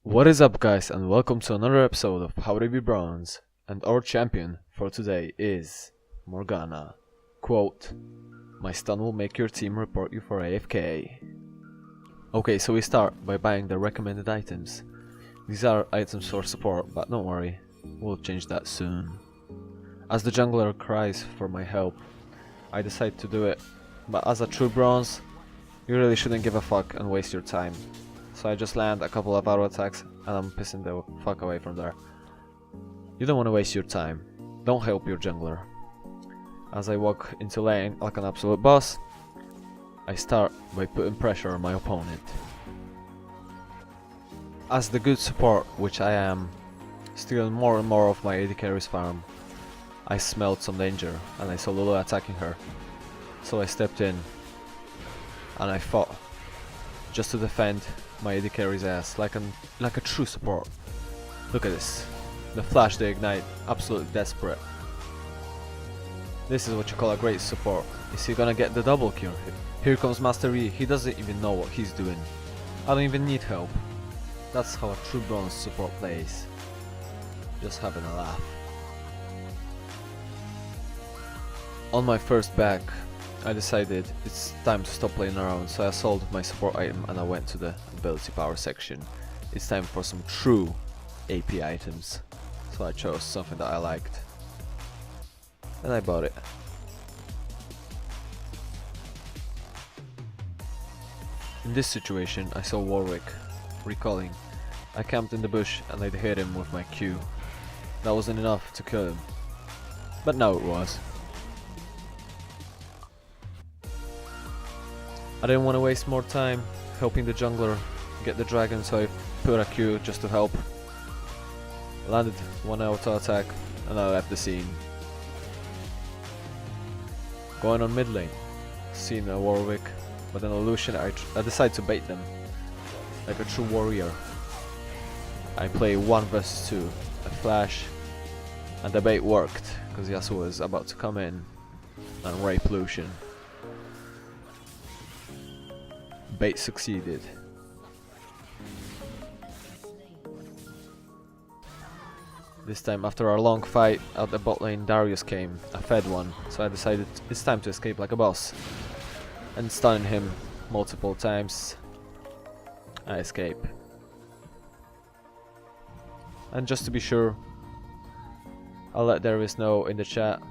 What is up, guys, and welcome to another episode of How to Be Bronze. And our champion for today is Morgana. Quote, "My stun will make your team report you for AFK." Okay, so we start by buying the recommended items. These are items for support, but don't worry, we'll change that soon. As the jungler cries for my help, I decide to do it, but as a true bronze, you really shouldn't give a fuck and waste your time. So I just land a couple of auto attacks and I'm pissing the fuck away from there. You don't want to waste your time. Don't help your jungler. As I walk into lane like an absolute boss, I start by putting pressure on my opponent. As the good support, which I am, stealing more and more of my AD carry's farm, I smelled some danger and I saw Lulu attacking her. So I stepped in and I fought just to defend my AD carry's ass like a true support. Look at this. The flash they ignite, absolutely desperate. This is what you call a great support. Is he gonna get the double kill? Here comes Master E, he doesn't even know what he's doing. I don't even need help. That's how a true bronze support plays. Just having a laugh. On my first back, I decided it's time to stop playing around, so I sold my support item and I went to the ability power section. It's time for some true AP items, so I chose something that I liked and I bought it. In this situation I saw Warwick recalling. I camped in the bush and I hit him with my Q. That wasn't enough to kill him, but now it was. I didn't want to waste more time helping the jungler get the dragon, so I put a Q just to help. Landed one auto attack and I left the scene. Going on mid lane, seeing a Warwick, but then a Lucian, I decide to bait them like a true warrior. I play 1 vs 2, a flash, and the bait worked because Yasuo was about to come in and rape Lucian. Bait succeeded. This time, after our long fight out the bot lane, Darius came, a fed one, so I decided it's time to escape like a boss. And stunning him multiple times, I escape. And just to be sure, I'll let Darius know in the chat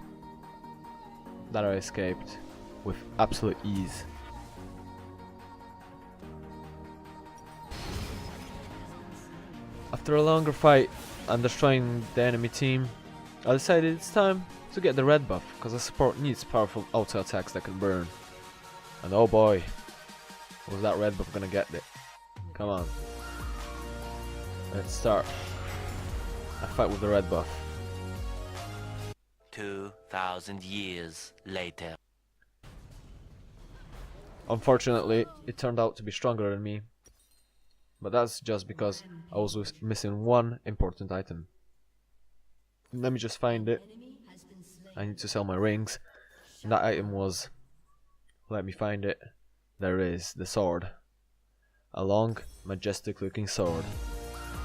that I escaped with absolute ease. After a longer fight and destroying the enemy team, I decided it's time to get the red buff, because a support needs powerful auto attacks that can burn. And oh boy, was that red buff gonna get it. Come on. Let's start a fight with the red buff. 2,000 years later. Unfortunately, it turned out to be stronger than me. But that's just because I was missing one important item. Let me just find it. I need to sell my rings. And that item was... let me find it. There is the sword. A long, majestic looking sword.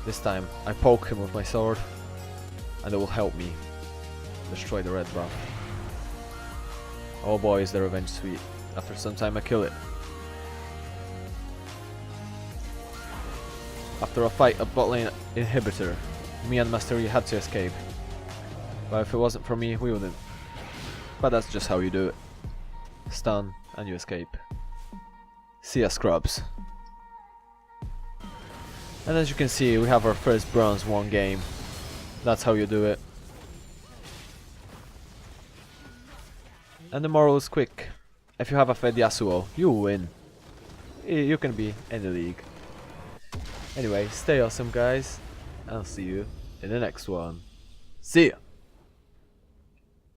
This time I poke him with my sword and it will help me destroy the red buff. Oh boy, is the revenge sweet. After some time I kill it. After a fight, a bot lane inhibitor, me and Master E had to escape. But if it wasn't for me, we wouldn't. But that's just how you do it. Stun and you escape. See ya, scrubs. And as you can see, we have our first bronze 1 game. That's how you do it. And the moral is quick. If you have a fed Yasuo, you win. You can be in the league. Anyway, stay awesome, guys. I'll see you in the next one. See ya!